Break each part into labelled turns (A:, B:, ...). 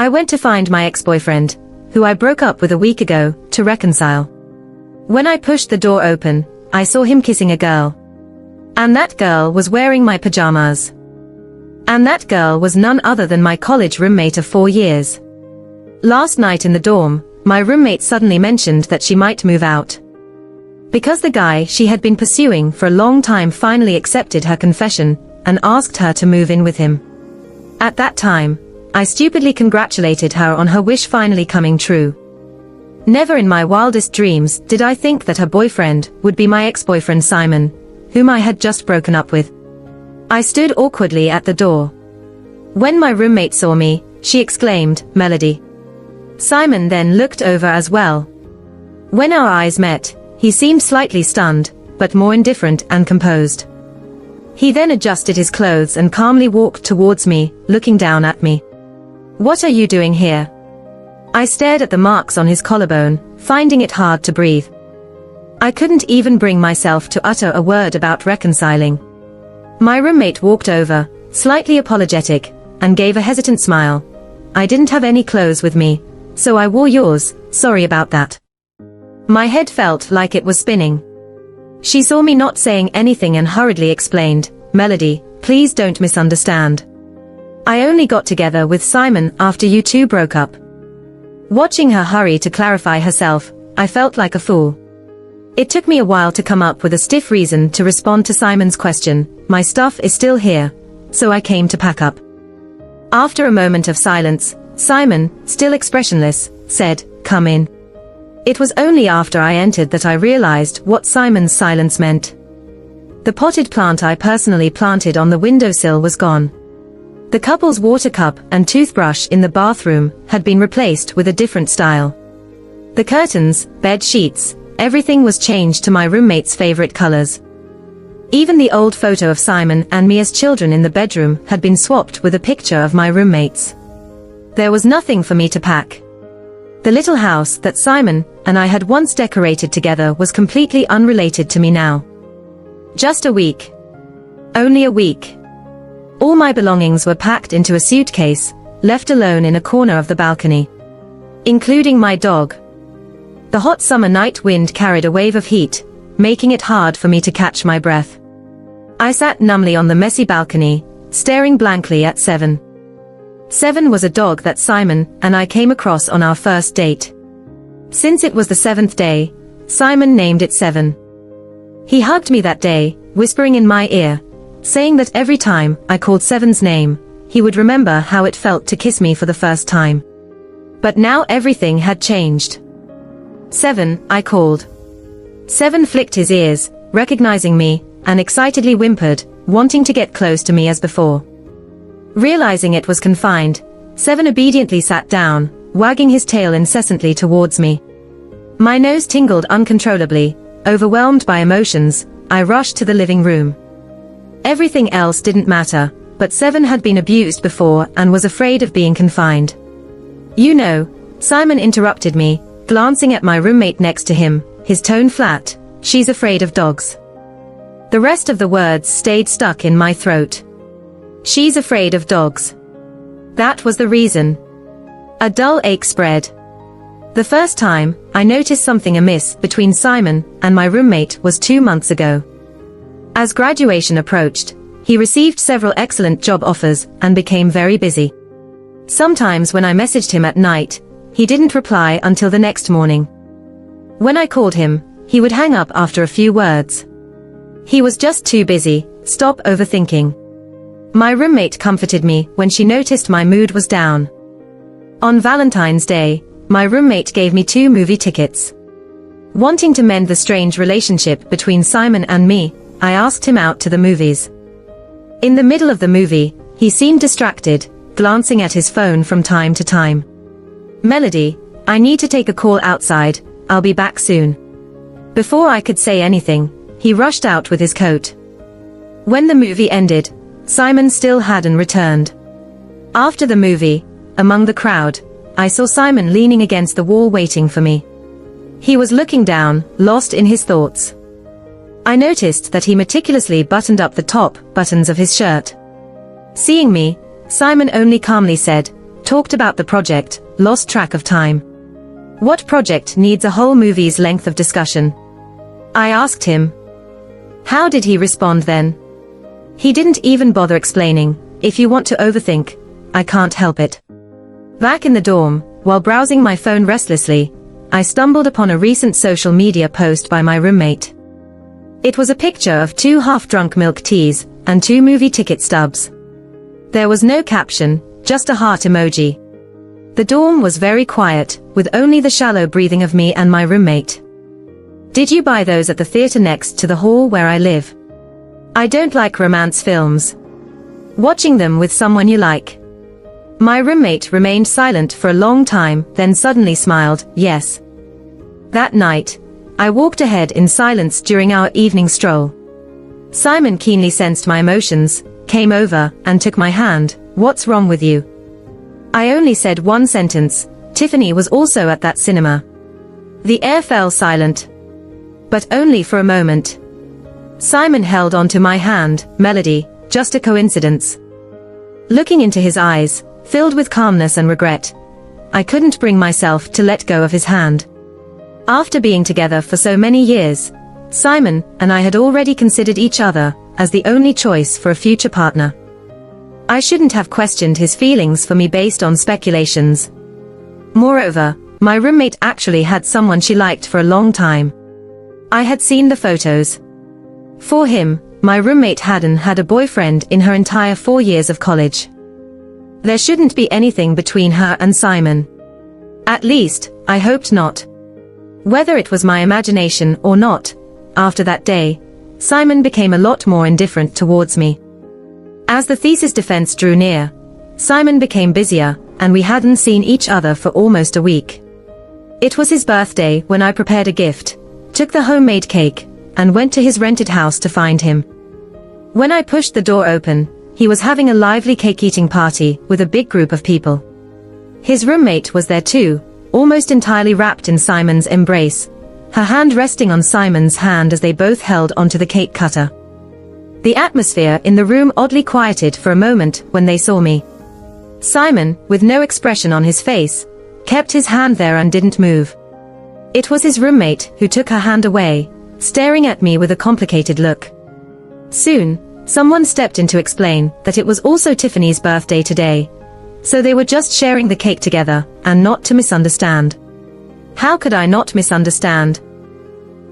A: I went to find my ex-boyfriend, who I broke up with a week ago, to reconcile. When I pushed the door open, I saw him kissing a girl. And that girl was wearing my pajamas. And that girl was none other than my college roommate of 4 years. Last night in the dorm, my roommate suddenly mentioned that she might move out. Because the guy she had been pursuing for a long time finally accepted her confession, and asked her to move in with him. At that time, I stupidly congratulated her on her wish finally coming true. Never in my wildest dreams did I think that her boyfriend would be my ex-boyfriend Simon, whom I had just broken up with. I stood awkwardly at the door. When my roommate saw me, she exclaimed, "Melody." Simon then looked over as well. When our eyes met, he seemed slightly stunned, but more indifferent and composed. He then adjusted his clothes and calmly walked towards me, looking down at me. "What are you doing here?" I stared at the marks on his collarbone, finding it hard to breathe. I couldn't even bring myself to utter a word about reconciling. My roommate walked over, slightly apologetic, and gave a hesitant smile. "I didn't have any clothes with me, so I wore yours, sorry about that." My head felt like it was spinning. She saw me not saying anything and hurriedly explained, "Melody, please don't misunderstand. I only got together with Simon after you two broke up." Watching her hurry to clarify herself, I felt like a fool. It took me a while to come up with a stiff reason to respond to Simon's question. "My stuff is still here, so I came to pack up." After a moment of silence, Simon, still expressionless, said, "Come in." It was only after I entered that I realized what Simon's silence meant. The potted plant I personally planted on the windowsill was gone. The couple's water cup and toothbrush in the bathroom had been replaced with a different style. The curtains, bed sheets, everything was changed to my roommate's favorite colors. Even the old photo of Simon and me as children in the bedroom had been swapped with a picture of my roommates. There was nothing for me to pack. The little house that Simon and I had once decorated together was completely unrelated to me now. Just a week. Only a week. All my belongings were packed into a suitcase, left alone in a corner of the balcony. Including my dog. The hot summer night wind carried a wave of heat, making it hard for me to catch my breath. I sat numbly on the messy balcony, staring blankly at Seven. Seven was a dog that Simon and I came across on our first date. Since it was the 7th day, Simon named it Seven. He hugged me that day, whispering in my ear, saying that every time I called Seven's name, he would remember how it felt to kiss me for the first time. But now everything had changed. "Seven," I called. Seven flicked his ears, recognizing me, and excitedly whimpered, wanting to get close to me as before. Realizing it was confined, Seven obediently sat down, wagging his tail incessantly towards me. My nose tingled uncontrollably. Overwhelmed by emotions, I rushed to the living room. Everything else didn't matter, but Seven had been abused before and was afraid of being confined. "You know," Simon interrupted me, glancing at my roommate next to him, his tone flat, "she's afraid of dogs." The rest of the words stayed stuck in my throat. She's afraid of dogs. That was the reason. A dull ache spread. The first time I noticed something amiss between Simon and my roommate was 2 months ago. As graduation approached, he received several excellent job offers and became very busy. Sometimes when I messaged him at night, he didn't reply until the next morning. When I called him, he would hang up after a few words. He was just too busy. Stop overthinking. My roommate comforted me when she noticed my mood was down. On Valentine's Day, my roommate gave me 2 movie tickets. Wanting to mend the strange relationship between Simon and me, I asked him out to the movies. In the middle of the movie, he seemed distracted, glancing at his phone from time to time. "Melody, I need to take a call outside, I'll be back soon." Before I could say anything, he rushed out with his coat. When the movie ended, Simon still hadn't returned. After the movie, among the crowd, I saw Simon leaning against the wall waiting for me. He was looking down, lost in his thoughts. I noticed that he meticulously buttoned up the top buttons of his shirt. Seeing me, Simon only calmly said, talked about the project, lost track of time. What project needs a whole movie's length of discussion? I asked him. How did he respond then? He didn't even bother explaining. If you want to overthink, I can't help it. Back in the dorm, while browsing my phone restlessly, I stumbled upon a recent social media post by my roommate. It was a picture of 2 half-drunk milk teas and 2 movie ticket stubs. There was no caption, just a heart emoji. The dorm was very quiet, with only the shallow breathing of me and my roommate. Did you buy those at the theater next to the hall where I live? I don't like romance films. Watching them with someone you like. My roommate remained silent for a long time, then suddenly smiled, yes. That night, I walked ahead in silence during our evening stroll. Simon keenly sensed my emotions, came over, and took my hand. What's wrong with you? I only said one sentence. Tiffany was also at that cinema. The air fell silent. But only for a moment. Simon held onto my hand. Melody, just a coincidence. Looking into his eyes, filled with calmness and regret, I couldn't bring myself to let go of his hand. After being together for so many years, Simon and I had already considered each other as the only choice for a future partner. I shouldn't have questioned his feelings for me based on speculations. Moreover, my roommate actually had someone she liked for a long time. I had seen the photos. For him, my roommate hadn't had a boyfriend in her entire 4 years of college. There shouldn't be anything between her and Simon. At least, I hoped not. Whether it was my imagination or not, after that day, Simon became a lot more indifferent towards me. As the thesis defense drew near, Simon became busier, and we hadn't seen each other for almost a week. It was his birthday when I prepared a gift, took the homemade cake, and went to his rented house to find him. When I pushed the door open, he was having a lively cake-eating party with a big group of people. His roommate was there too, almost entirely wrapped in Simon's embrace, her hand resting on Simon's hand as they both held onto the cake cutter. The atmosphere in the room oddly quieted for a moment when they saw me. Simon, with no expression on his face, kept his hand there and didn't move. It was his roommate who took her hand away, staring at me with a complicated look. Soon, someone stepped in to explain that it was also Tiffany's birthday today, so they were just sharing the cake together, and not to misunderstand. How could I not misunderstand?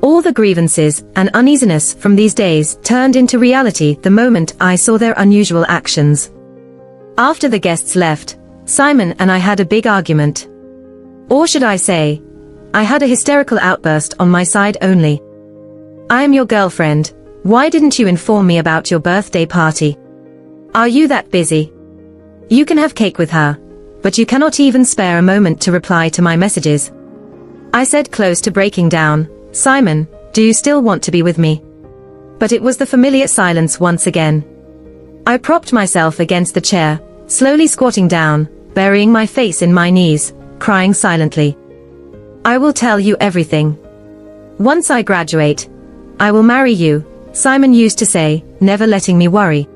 A: All the grievances and uneasiness from these days turned into reality the moment I saw their unusual actions. After the guests left, Simon and I had a big argument. Or should I say, I had a hysterical outburst on my side only. I am your girlfriend. Why didn't you inform me about your birthday party? Are you that busy? You can have cake with her, but you cannot even spare a moment to reply to my messages. I said, close to breaking down. Simon, do you still want to be with me? But it was the familiar silence once again. I propped myself against the chair, slowly squatting down, burying my face in my knees, crying silently. I will tell you everything. Once I graduate, I will marry you, Simon used to say, never letting me worry.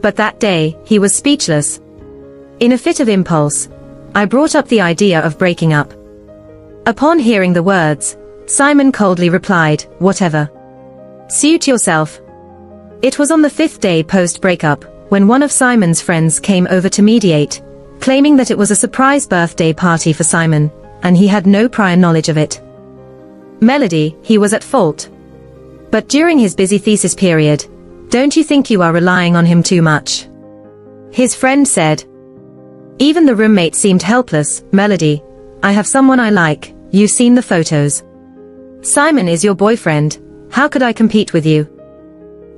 A: But that day, he was speechless. In a fit of impulse, I brought up the idea of breaking up. Upon hearing the words, Simon coldly replied, whatever. Suit yourself. It was on the 5th day post-breakup, when one of Simon's friends came over to mediate, claiming that it was a surprise birthday party for Simon, and he had no prior knowledge of it. Melody, he was at fault. But during his busy thesis period, don't you think you are relying on him too much? His friend said. Even the roommate seemed helpless. Melody, I have someone I like, you've seen the photos. Simon is your boyfriend, how could I compete with you?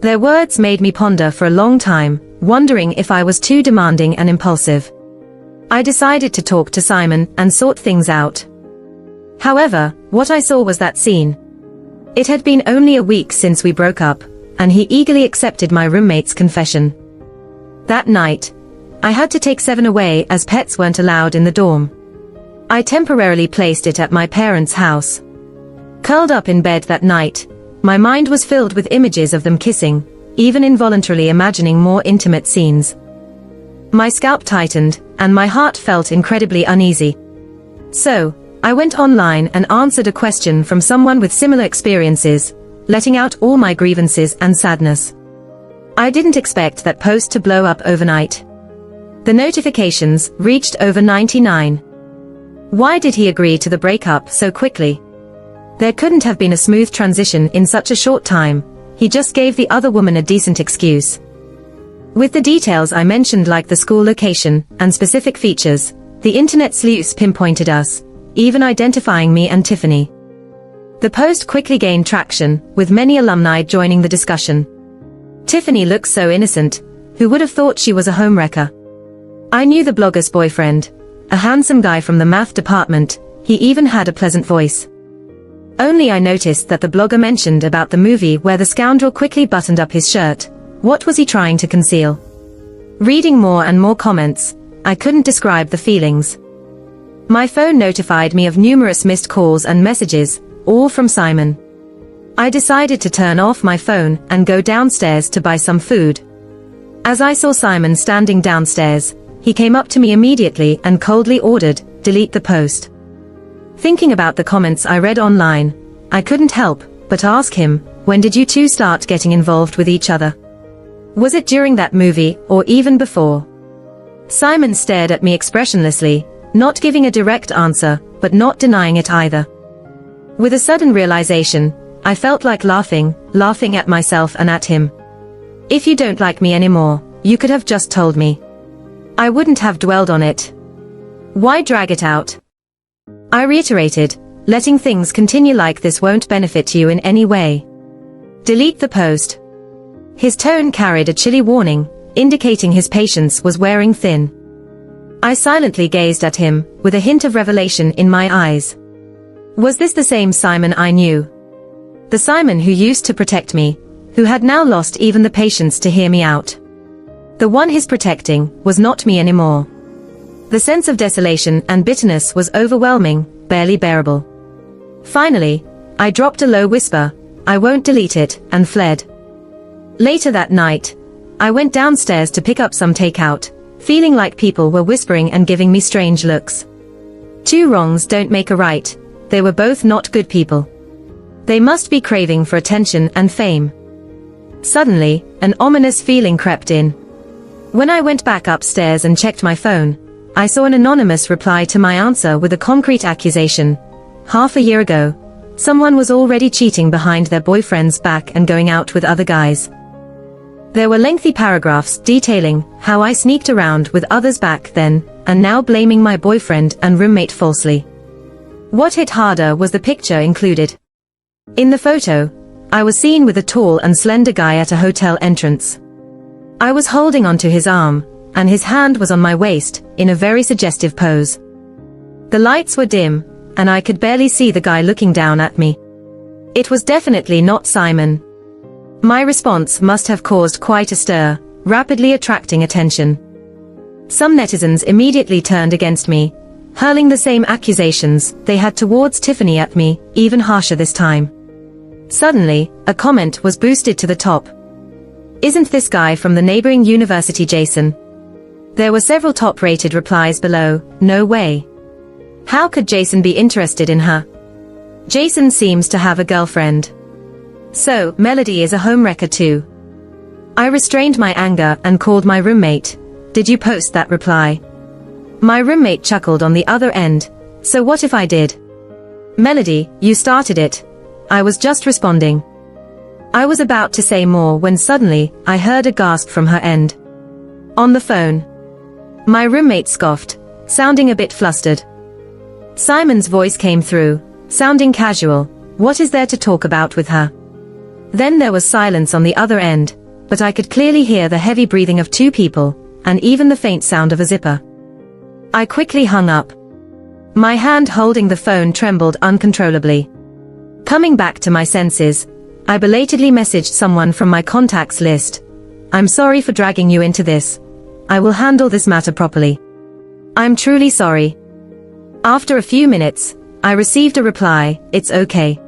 A: Their words made me ponder for a long time, wondering if I was too demanding and impulsive. I decided to talk to Simon and sort things out. However, what I saw was that scene. It had been only a week since we broke up, and he eagerly accepted my roommate's confession. That night, I had to take Seven away as pets weren't allowed in the dorm. I temporarily placed it at my parents' house. Curled up in bed that night, my mind was filled with images of them kissing, even involuntarily imagining more intimate scenes. My scalp tightened, and my heart felt incredibly uneasy. So, I went online and answered a question from someone with similar experiences, letting out all my grievances and sadness. I didn't expect that post to blow up overnight. The notifications reached over 99. Why did he agree to the breakup so quickly? There couldn't have been a smooth transition in such a short time. He just gave the other woman a decent excuse. With the details I mentioned, like the school location and specific features, the internet sleuths pinpointed us, even identifying me and Tiffany. The post quickly gained traction, with many alumni joining the discussion. Tiffany looks so innocent. Who would have thought she was a homewrecker? I knew the blogger's boyfriend, a handsome guy from the math department. He even had a pleasant voice. Only I noticed that the blogger mentioned about the movie where the scoundrel quickly buttoned up his shirt. What was he trying to conceal? Reading more and more comments, I couldn't describe the feelings. My phone notified me of numerous missed calls and messages, all from Simon. I decided to turn off my phone and go downstairs to buy some food. As I saw Simon standing downstairs, he came up to me immediately and coldly ordered, "Delete the post." Thinking about the comments I read online, I couldn't help but ask him, when did you two start getting involved with each other? Was it during that movie, or even before? Simon stared at me expressionlessly, not giving a direct answer, but not denying it either. With a sudden realization, I felt like laughing at myself and at him. If you don't like me anymore, you could have just told me. I wouldn't have dwelled on it. Why drag it out? I reiterated, letting things continue like this won't benefit you in any way. Delete the post. His tone carried a chilly warning, indicating his patience was wearing thin. I silently gazed at him, with a hint of revelation in my eyes. Was this the same Simon I knew? The Simon who used to protect me, who had now lost even the patience to hear me out. The one he's protecting was not me anymore. The sense of desolation and bitterness was overwhelming, barely bearable. Finally, I dropped a low whisper, "I won't delete it," and fled. Later that night, I went downstairs to pick up some takeout, feeling like people were whispering and giving me strange looks. Two wrongs don't make a right. They were both not good people. They must be craving for attention and fame. Suddenly, an ominous feeling crept in. When I went back upstairs and checked my phone, I saw an anonymous reply to my answer with a concrete accusation. Half a year ago, someone was already cheating behind their boyfriend's back and going out with other guys. There were lengthy paragraphs detailing how I sneaked around with others back then, and now blaming my boyfriend and roommate falsely. What hit harder was the picture included. In the photo, I was seen with a tall and slender guy at a hotel entrance. I was holding onto his arm, and his hand was on my waist, in a very suggestive pose. The lights were dim, and I could barely see the guy looking down at me. It was definitely not Simon. My response must have caused quite a stir, rapidly attracting attention. Some netizens immediately turned against me, hurling the same accusations they had towards Tiffany at me, even harsher this time. Suddenly, a comment was boosted to the top. "Isn't this guy from the neighboring university Jason?" There were several top-rated replies below. "No way. How could Jason be interested in her? Jason seems to have a girlfriend. So, Melody is a homewrecker too." I restrained my anger and called my roommate. "Did you post that reply?" My roommate chuckled on the other end. "So what if I did?" "Melody, you started it." I was just responding. I was about to say more when suddenly, I heard a gasp from her end. On the phone. My roommate scoffed, sounding a bit flustered. Simon's voice came through, sounding casual. "What is there to talk about with her?" Then there was silence on the other end, but I could clearly hear the heavy breathing of two people, and even the faint sound of a zipper. I quickly hung up. My hand holding the phone trembled uncontrollably. Coming back to my senses, I belatedly messaged someone from my contacts list. "I'm sorry for dragging you into this. I will handle this matter properly. I'm truly sorry." After a few minutes, I received a reply, "It's okay."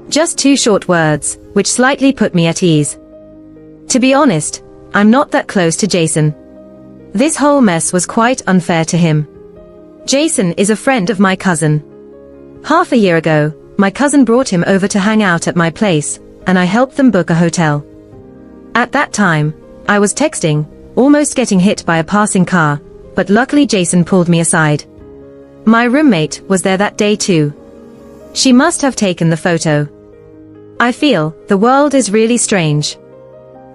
A: Just two short words, which slightly put me at ease. To be honest, I'm not that close to Jason. This whole mess was quite unfair to him. Jason is a friend of my cousin. Half a year ago, my cousin brought him over to hang out at my place, and I helped them book a hotel. At that time, I was texting, almost getting hit by a passing car, but luckily Jason pulled me aside. My roommate was there that day too. She must have taken the photo. I feel the world is really strange.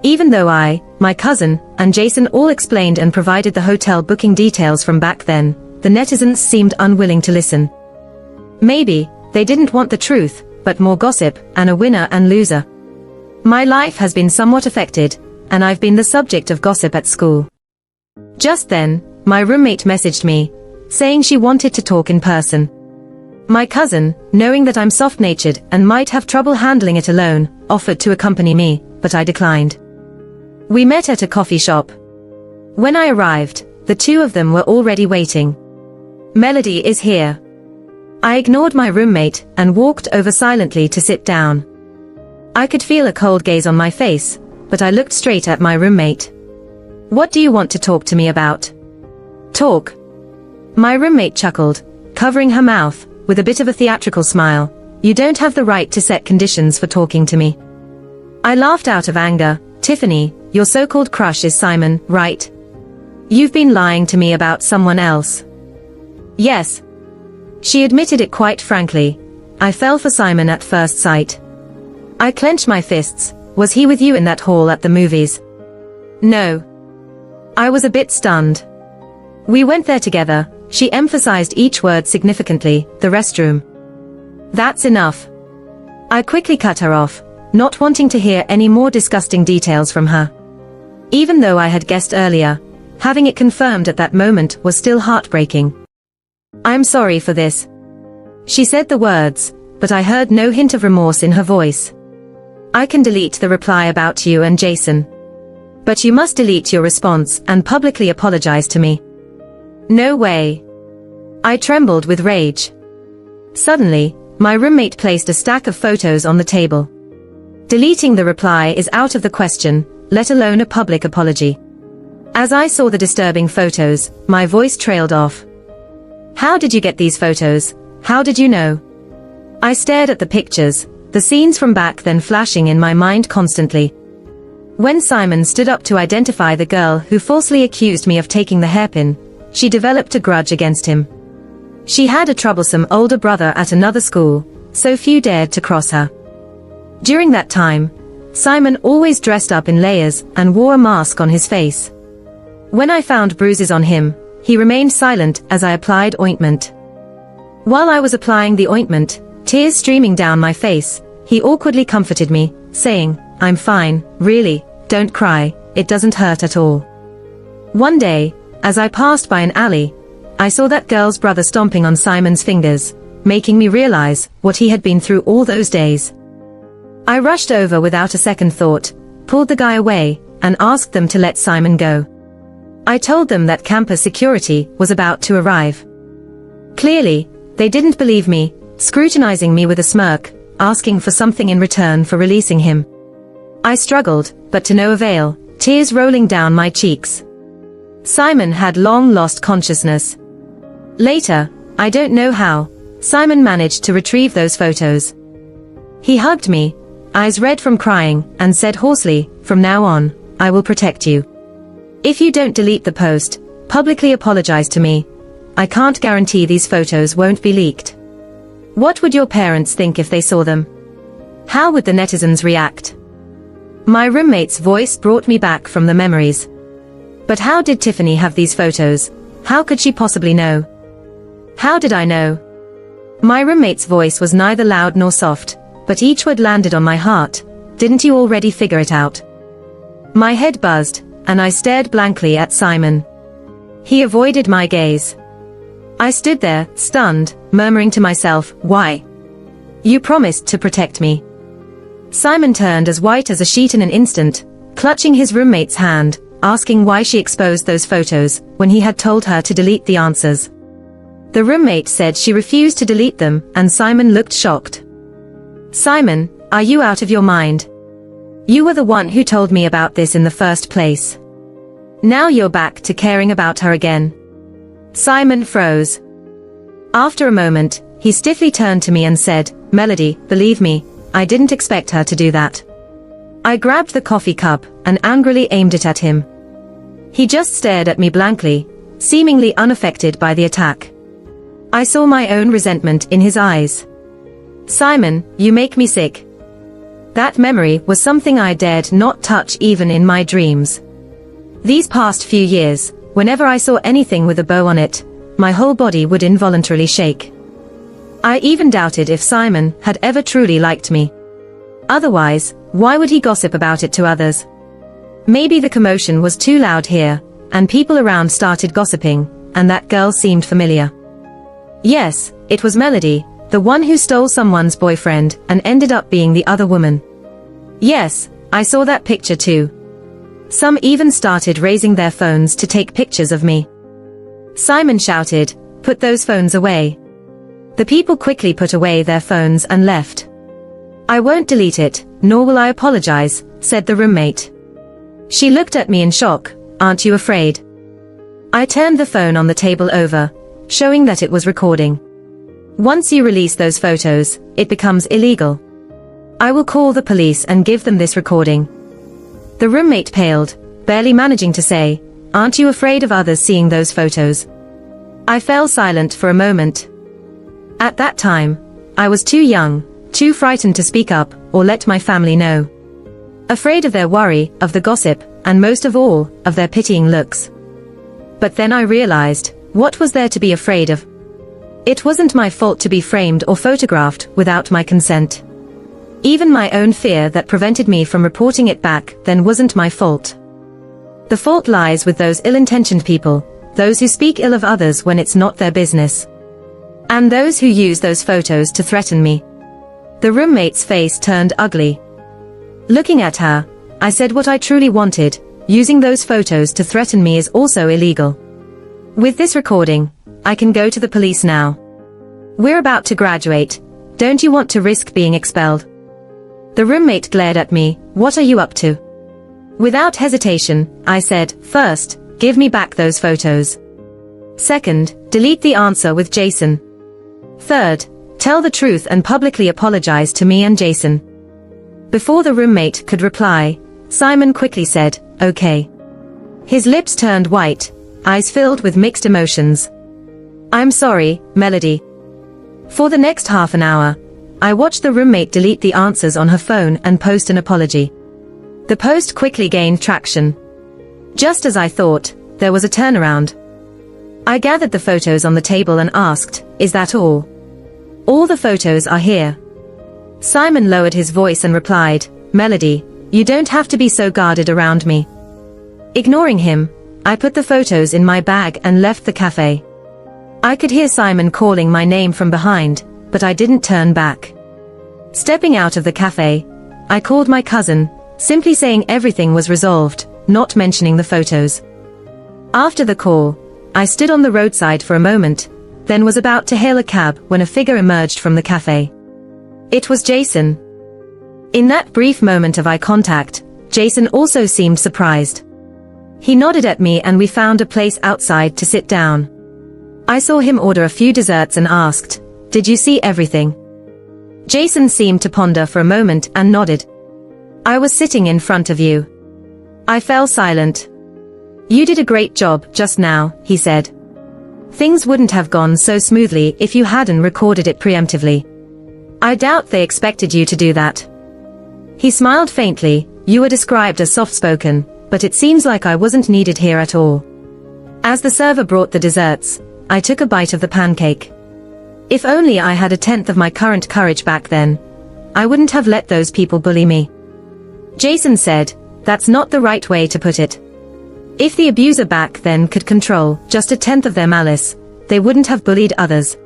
A: Even though I, my cousin, and Jason all explained and provided the hotel booking details from back then, the netizens seemed unwilling to listen. Maybe they didn't want the truth, but more gossip, and a winner and loser. My life has been somewhat affected, and I've been the subject of gossip at school. Just then, my roommate messaged me, saying she wanted to talk in person. My cousin, knowing that I'm soft-natured and might have trouble handling it alone, offered to accompany me, but I declined. We met at a coffee shop. When I arrived, the two of them were already waiting. Melody is here. I ignored my roommate and walked over silently to sit down. I could feel a cold gaze on my face, but I looked straight at my roommate. What do you want to talk to me about? Talk. My roommate chuckled, covering her mouth, with a bit of a theatrical smile. You don't have the right to set conditions for talking to me. I laughed out of anger. Tiffany, your so-called crush is Simon, right? You've been lying to me about someone else. Yes. She admitted it quite frankly. I fell for Simon at first sight. I clenched my fists. Was he with you in that hall at the movies? No. I was a bit stunned. We went there together. She emphasized each word significantly, the restroom. That's enough. I quickly cut her off, not wanting to hear any more disgusting details from her. Even though I had guessed earlier, having it confirmed at that moment was still heartbreaking. I'm sorry for this. She said the words, but I heard no hint of remorse in her voice. I can delete the reply about you and Jason. But you must delete your response and publicly apologize to me. No way. I trembled with rage. Suddenly, my roommate placed a stack of photos on the table. Deleting the reply is out of the question, let alone a public apology. As I saw the disturbing photos, my voice trailed off. How did you get these photos? How did you know? I stared at the pictures, the scenes from back then flashing in my mind constantly. When Simon stood up to identify the girl who falsely accused me of taking the hairpin, she developed a grudge against him. She had a troublesome older brother at another school, so few dared to cross her. During that time, Simon always dressed up in layers and wore a mask on his face. When I found bruises on him, he remained silent as I applied ointment. While I was applying the ointment, tears streaming down my face, he awkwardly comforted me, saying, I'm fine, really, don't cry, it doesn't hurt at all. One day, as I passed by an alley, I saw that girl's brother stomping on Simon's fingers, making me realize what he had been through all those days. I rushed over without a second thought, pulled the guy away, and asked them to let Simon go. I told them that campus security was about to arrive. Clearly, they didn't believe me, scrutinizing me with a smirk, asking for something in return for releasing him. I struggled, but to no avail, tears rolling down my cheeks. Simon had long lost consciousness. Later, I don't know how, Simon managed to retrieve those photos. He hugged me, eyes red from crying, and said hoarsely, from now on, I will protect you. If you don't delete the post, publicly apologize to me, I can't guarantee these photos won't be leaked. What would your parents think if they saw them? How would the netizens react? My roommate's voice brought me back from the memories. But how did Tiffany have these photos? How could she possibly know? How did I know? My roommate's voice was neither loud nor soft, but each word landed on my heart. Didn't you already figure it out? My head buzzed, and I stared blankly at Simon. He avoided my gaze. I stood there, stunned, murmuring to myself, why? You promised to protect me. Simon turned as white as a sheet in an instant, clutching his roommate's hand, asking why she exposed those photos, when he had told her to delete the answers. The roommate said she refused to delete them, and Simon looked shocked. Simon, are you out of your mind? You were the one who told me about this in the first place. Now you're back to caring about her again. Simon froze. After a moment, he stiffly turned to me and said, Melody, believe me, I didn't expect her to do that. I grabbed the coffee cup and angrily aimed it at him. He just stared at me blankly, seemingly unaffected by the attack. I saw my own resentment in his eyes. Simon, you make me sick. That memory was something I dared not touch even in my dreams. These past few years, whenever I saw anything with a bow on it, my whole body would involuntarily shake. I even doubted if Simon had ever truly liked me. Otherwise, why would he gossip about it to others? Maybe the commotion was too loud here, and people around started gossiping, and that girl seemed familiar. Yes, it was Melody, the one who stole someone's boyfriend and ended up being the other woman. Yes, I saw that picture too. Some even started raising their phones to take pictures of me. Simon shouted, "Put those phones away." The people quickly put away their phones and left. "I won't delete it, nor will I apologize," said the roommate. She looked at me in shock. "Aren't you afraid?" I turned the phone on the table over, showing that it was recording. "Once you release those photos, it becomes illegal. I will call the police and give them this recording." The roommate paled, barely managing to say, "Aren't you afraid of others seeing those photos?" I fell silent for a moment. At that time, I was too young, too frightened to speak up or let my family know. Afraid of their worry, of the gossip, and most of all, of their pitying looks. But then I realized, what was there to be afraid of? It wasn't my fault to be framed or photographed without my consent. Even my own fear that prevented me from reporting it back then wasn't my fault. The fault lies with those ill-intentioned people, those who speak ill of others when it's not their business. And those who use those photos to threaten me. The roommate's face turned ugly. Looking at her, I said what I truly wanted, using those photos to threaten me is also illegal. With this recording, I can go to the police now. We're about to graduate, don't you want to risk being expelled? The roommate glared at me, "What are you up to?" Without hesitation, I said, "First, give me back those photos. Second, delete the answer with Jason. Third, tell the truth and publicly apologize to me and Jason." Before the roommate could reply, Simon quickly said, "Okay." His lips turned white, eyes filled with mixed emotions. "I'm sorry, Melody." For the next half an hour, I watched the roommate delete the answers on her phone and post an apology. The post quickly gained traction. Just as I thought, there was a turnaround. I gathered the photos on the table and asked, "Is that all?" "All the photos are here." Simon lowered his voice and replied, "Melody, you don't have to be so guarded around me." Ignoring him, I put the photos in my bag and left the cafe. I could hear Simon calling my name from behind, but I didn't turn back. Stepping out of the cafe, I called my cousin, simply saying everything was resolved, not mentioning the photos. After the call, I stood on the roadside for a moment, then was about to hail a cab when a figure emerged from the cafe. It was Jason. In that brief moment of eye contact, Jason also seemed surprised. He nodded at me and we found a place outside to sit down. I saw him order a few desserts and asked, "Did you see everything?" Jason seemed to ponder for a moment and nodded. "I was sitting in front of you." I fell silent. "You did a great job just now," he said. "Things wouldn't have gone so smoothly if you hadn't recorded it preemptively. I doubt they expected you to do that." He smiled faintly. "You were described as soft-spoken, but it seems like I wasn't needed here at all." As the server brought the desserts, I took a bite of the pancake. If only I had a tenth of my current courage back then, I wouldn't have let those people bully me. Jason said, "That's not the right way to put it. If the abuser back then could control just a tenth of their malice, they wouldn't have bullied others.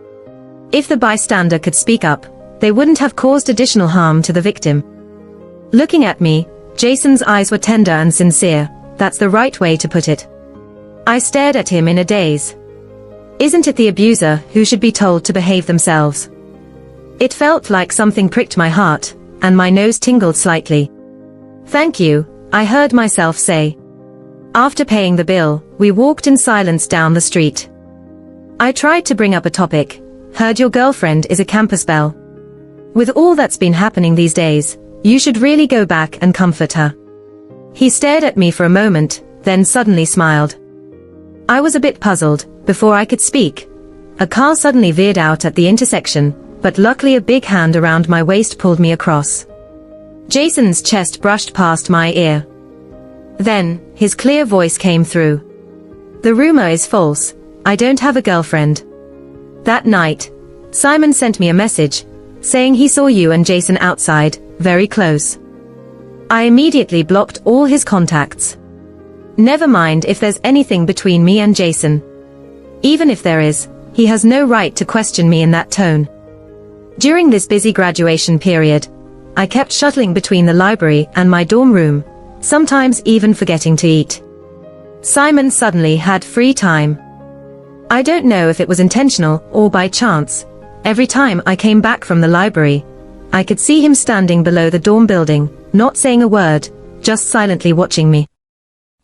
A: If the bystander could speak up, they wouldn't have caused additional harm to the victim." Looking at me, Jason's eyes were tender and sincere. "That's the right way to put it." I stared at him in a daze. Isn't it the abuser who should be told to behave themselves? It felt like something pricked my heart, and my nose tingled slightly. "Thank you," I heard myself say. After paying the bill, we walked in silence down the street. I tried to bring up a topic. Heard your girlfriend is a campus belle. With all that's been happening these days, you should really go back and comfort her. He stared at me for a moment, then suddenly smiled. I was a bit puzzled. Before I could speak, a car suddenly veered out at the intersection, but luckily a big hand around my waist pulled me across. Jason's chest brushed past my ear. Then, his clear voice came through. The rumor is false. I don't have a girlfriend. That night, Simon sent me a message, saying he saw you and Jason outside, very close. I immediately blocked all his contacts. Never mind if there's anything between me and Jason. Even if there is, he has no right to question me in that tone. During this busy graduation period, I kept shuttling between the library and my dorm room, sometimes even forgetting to eat. Simon suddenly had free time. I don't know if it was intentional or by chance. Every time I came back from the library, I could see him standing below the dorm building, not saying a word, just silently watching me.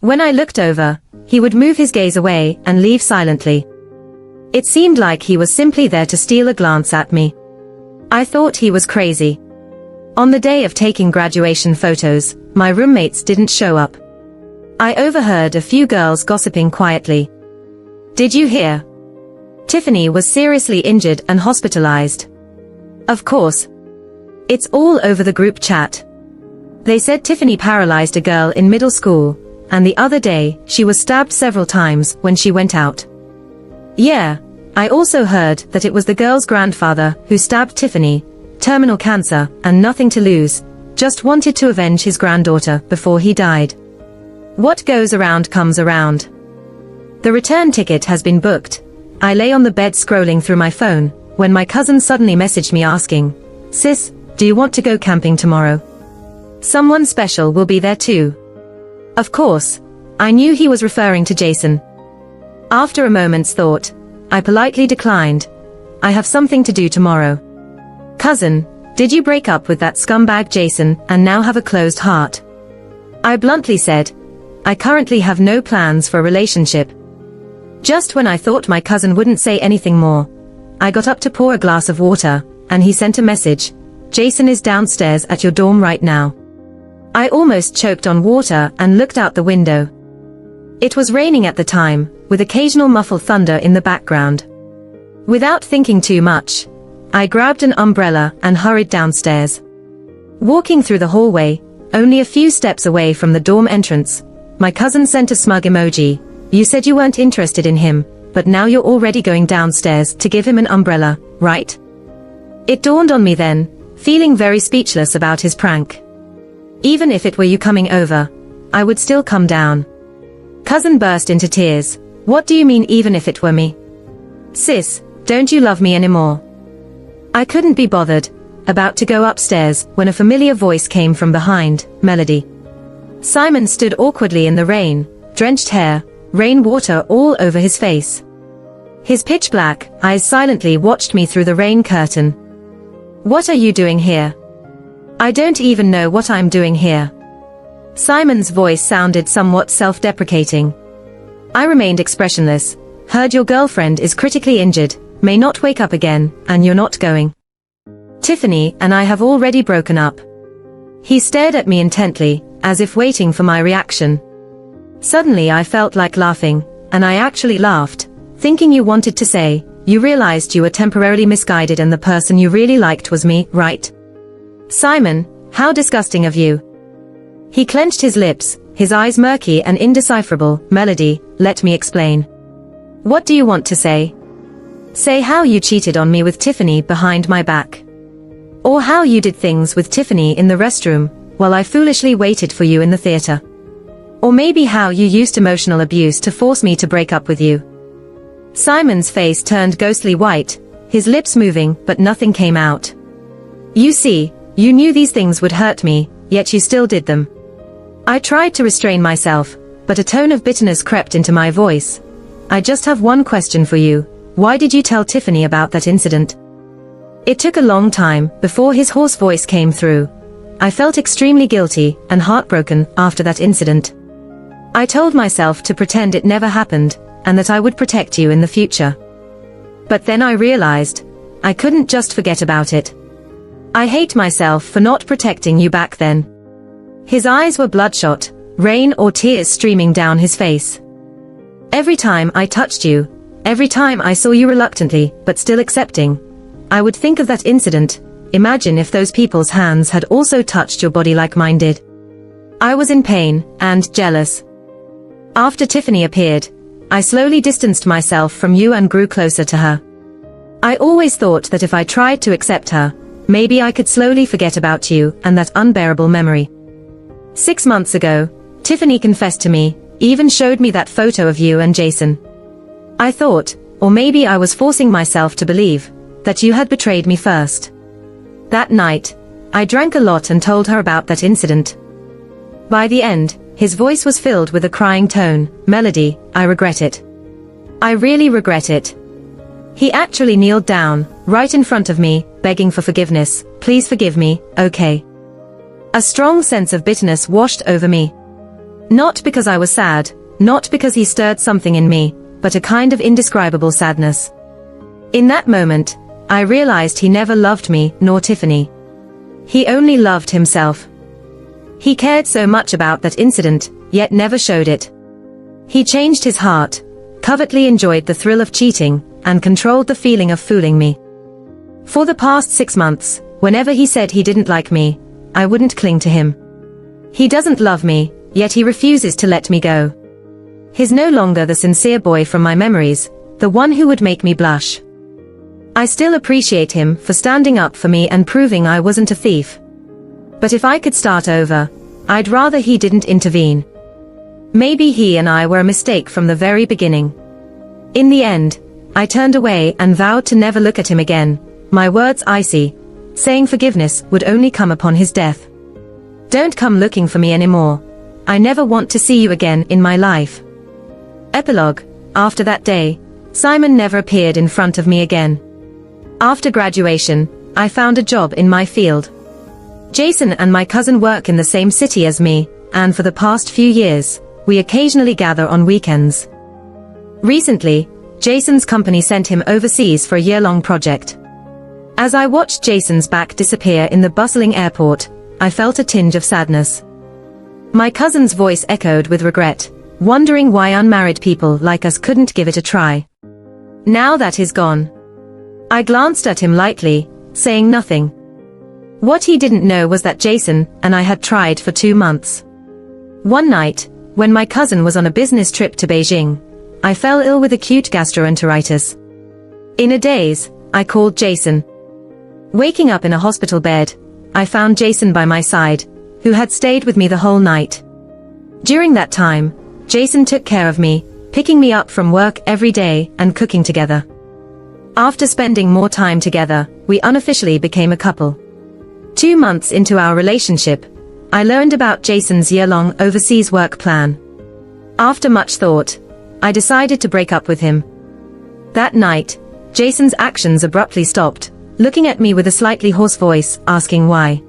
A: When I looked over, he would move his gaze away and leave silently. It seemed like he was simply there to steal a glance at me. I thought he was crazy. On the day of taking graduation photos, my roommates didn't show up. I overheard a few girls gossiping quietly. Did you hear? Tiffany was seriously injured and hospitalized. Of course. It's all over the group chat. They said Tiffany paralyzed a girl in middle school, and the other day, she was stabbed several times when she went out. Yeah, I also heard that it was the girl's grandfather who stabbed Tiffany, terminal cancer, and nothing to lose, just wanted to avenge his granddaughter before he died. What goes around comes around. The return ticket has been booked. I lay on the bed scrolling through my phone, when my cousin suddenly messaged me asking, "Sis, do you want to go camping tomorrow? Someone special will be there too." Of course, I knew he was referring to Jason. After a moment's thought, I politely declined. I have something to do tomorrow. Cousin, did you break up with that scumbag Jason and now have a closed heart? I bluntly said, I currently have no plans for a relationship. Just when I thought my cousin wouldn't say anything more, I got up to pour a glass of water, and he sent a message, Jason is downstairs at your dorm right now. I almost choked on water and looked out the window. It was raining at the time, with occasional muffled thunder in the background. Without thinking too much, I grabbed an umbrella and hurried downstairs. Walking through the hallway, only a few steps away from the dorm entrance, my cousin sent a smug emoji. You said you weren't interested in him, but now you're already going downstairs to give him an umbrella, right? It dawned on me then, feeling very speechless about his prank. Even if it were you coming over, I would still come down. Cousin burst into tears. What do you mean even if it were me? Sis, don't you love me anymore? I couldn't be bothered, about to go upstairs, when a familiar voice came from behind, Melody. Simon stood awkwardly in the rain, drenched hair, rainwater all over his face. His pitch-black eyes silently watched me through the rain curtain. What are you doing here? I don't even know what I'm doing here. Simon's voice sounded somewhat self-deprecating. I remained expressionless. Heard your girlfriend is critically injured, may not wake up again, and you're not going. Tiffany and I have already broken up. He stared at me intently, as if waiting for my reaction. Suddenly I felt like laughing, and I actually laughed, thinking you wanted to say, you realized you were temporarily misguided and the person you really liked was me, right? Simon, how disgusting of you. He clenched his lips, his eyes murky and indecipherable. Melody, let me explain. What do you want to say? Say how you cheated on me with Tiffany behind my back. Or how you did things with Tiffany in the restroom, while I foolishly waited for you in the theater. Or maybe how you used emotional abuse to force me to break up with you. Simon's face turned ghostly white, his lips moving, but nothing came out. You see, you knew these things would hurt me, yet you still did them. I tried to restrain myself, but a tone of bitterness crept into my voice. I just have one question for you. Why did you tell Tiffany about that incident? It took a long time before his hoarse voice came through. I felt extremely guilty and heartbroken after that incident. I told myself to pretend it never happened, and that I would protect you in the future. But then I realized, I couldn't just forget about it. I hate myself for not protecting you back then. His eyes were bloodshot, rain or tears streaming down his face. Every time I touched you, every time I saw you reluctantly, but still accepting, I would think of that incident. Imagine if those people's hands had also touched your body like mine did. I was in pain, and jealous. After Tiffany appeared, I slowly distanced myself from you and grew closer to her. I always thought that if I tried to accept her, maybe I could slowly forget about you and that unbearable memory. 6 months ago, Tiffany confessed to me, even showed me that photo of you and Jason. I thought, or maybe I was forcing myself to believe, that you had betrayed me first. That night, I drank a lot and told her about that incident. By the end, his voice was filled with a crying tone. Melody, I regret it. I really regret it. He actually kneeled down, right in front of me, begging for forgiveness. Please forgive me, okay? A strong sense of bitterness washed over me. Not because I was sad, not because he stirred something in me, but a kind of indescribable sadness. In that moment, I realized he never loved me, nor Tiffany. He only loved himself. He cared so much about that incident, yet never showed it. He changed his heart, covertly enjoyed the thrill of cheating, and controlled the feeling of fooling me. For the past 6 months, whenever he said he didn't like me, I wouldn't cling to him. He doesn't love me, yet he refuses to let me go. He's no longer the sincere boy from my memories, the one who would make me blush. I still appreciate him for standing up for me and proving I wasn't a thief. But if I could start over, I'd rather he didn't intervene. Maybe he and I were a mistake from the very beginning. In the end, I turned away and vowed to never look at him again, my words icy, saying forgiveness would only come upon his death. Don't come looking for me anymore. I never want to see you again in my life. Epilogue. After that day, Simon never appeared in front of me again. After graduation, I found a job in my field. Jason and my cousin work in the same city as me, and for the past few years, we occasionally gather on weekends. Recently, Jason's company sent him overseas for a year-long project. As I watched Jason's back disappear in the bustling airport, I felt a tinge of sadness. My cousin's voice echoed with regret, wondering why unmarried people like us couldn't give it a try. Now that he's gone. I glanced at him lightly, saying nothing. What he didn't know was that Jason and I had tried for 2 months. One night, when my cousin was on a business trip to Beijing, I fell ill with acute gastroenteritis. In a daze, I called Jason. Waking up in a hospital bed, I found Jason by my side, who had stayed with me the whole night. During that time, Jason took care of me, picking me up from work every day and cooking together. After spending more time together, we unofficially became a couple. 2 months into our relationship, I learned about Jason's year-long overseas work plan. After much thought, I decided to break up with him. That night, Jason's actions abruptly stopped, looking at me with a slightly hoarse voice, asking why.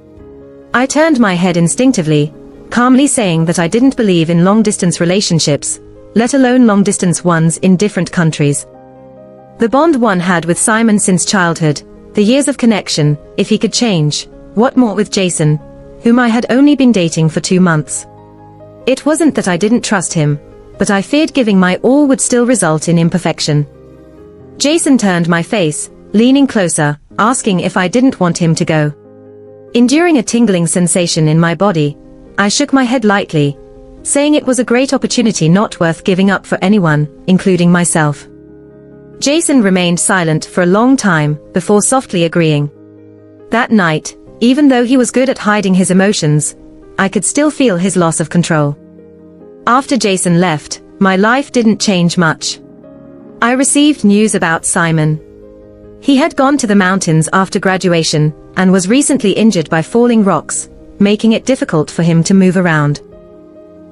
A: I turned my head instinctively, calmly saying that I didn't believe in long-distance relationships, let alone long-distance ones in different countries. The bond one had with Simon since childhood, the years of connection, if he could change, what more with Jason, whom I had only been dating for 2 months. It wasn't that I didn't trust him, but I feared giving my all would still result in imperfection. Jason turned my face, leaning closer, asking if I didn't want him to go. Enduring a tingling sensation in my body, I shook my head lightly, saying it was a great opportunity not worth giving up for anyone, including myself. Jason remained silent for a long time, before softly agreeing. That night, even though he was good at hiding his emotions, I could still feel his loss of control. After Jason left, my life didn't change much. I received news about Simon. He had gone to the mountains after graduation, and was recently injured by falling rocks, making it difficult for him to move around.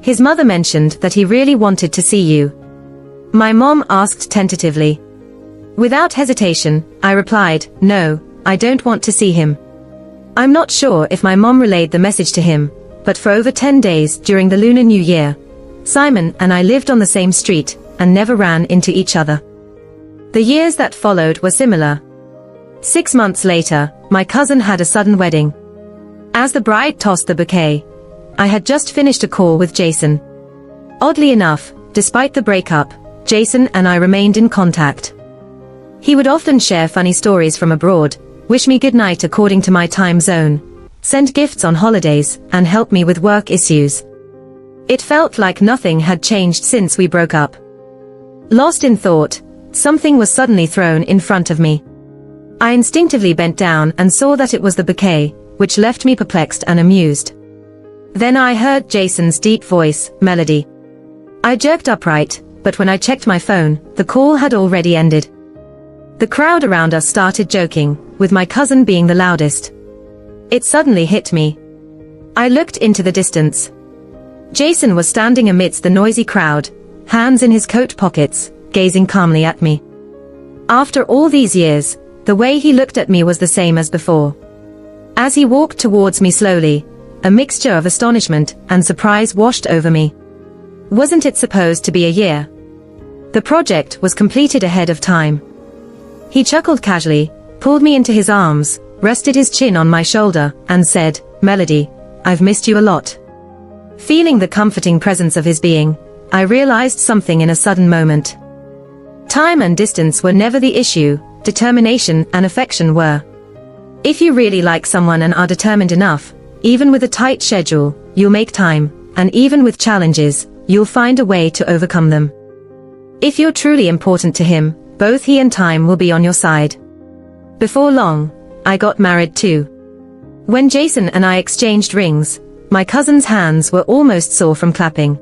A: His mother mentioned that he really wanted to see you. My mom asked tentatively. Without hesitation, I replied, no, I don't want to see him. I'm not sure if my mom relayed the message to him, but for over 10 days during the Lunar New Year, Simon and I lived on the same street and never ran into each other. The years that followed were similar. 6 months later, my cousin had a sudden wedding. As the bride tossed the bouquet, I had just finished a call with Jason. Oddly enough, despite the breakup, Jason and I remained in contact. He would often share funny stories from abroad, wish me good night according to my time zone, send gifts on holidays, and help me with work issues. It felt like nothing had changed since we broke up. Lost in thought, something was suddenly thrown in front of me. I instinctively bent down and saw that it was the bouquet, which left me perplexed and amused. Then I heard Jason's deep voice, Melody. I jerked upright, but when I checked my phone, the call had already ended. The crowd around us started joking, with my cousin being the loudest. It suddenly hit me. I looked into the distance. Jason was standing amidst the noisy crowd, hands in his coat pockets, gazing calmly at me. After all these years, the way he looked at me was the same as before. As he walked towards me slowly, a mixture of astonishment and surprise washed over me. Wasn't it supposed to be a year? The project was completed ahead of time. He chuckled casually, pulled me into his arms, rested his chin on my shoulder, and said, "Melody, I've missed you a lot." Feeling the comforting presence of his being, I realized something in a sudden moment. Time and distance were never the issue, determination and affection were. If you really like someone and are determined enough, even with a tight schedule, you'll make time, and even with challenges, you'll find a way to overcome them. If you're truly important to him, both he and time will be on your side. Before long, I got married too. When Jason and I exchanged rings, my cousin's hands were almost sore from clapping.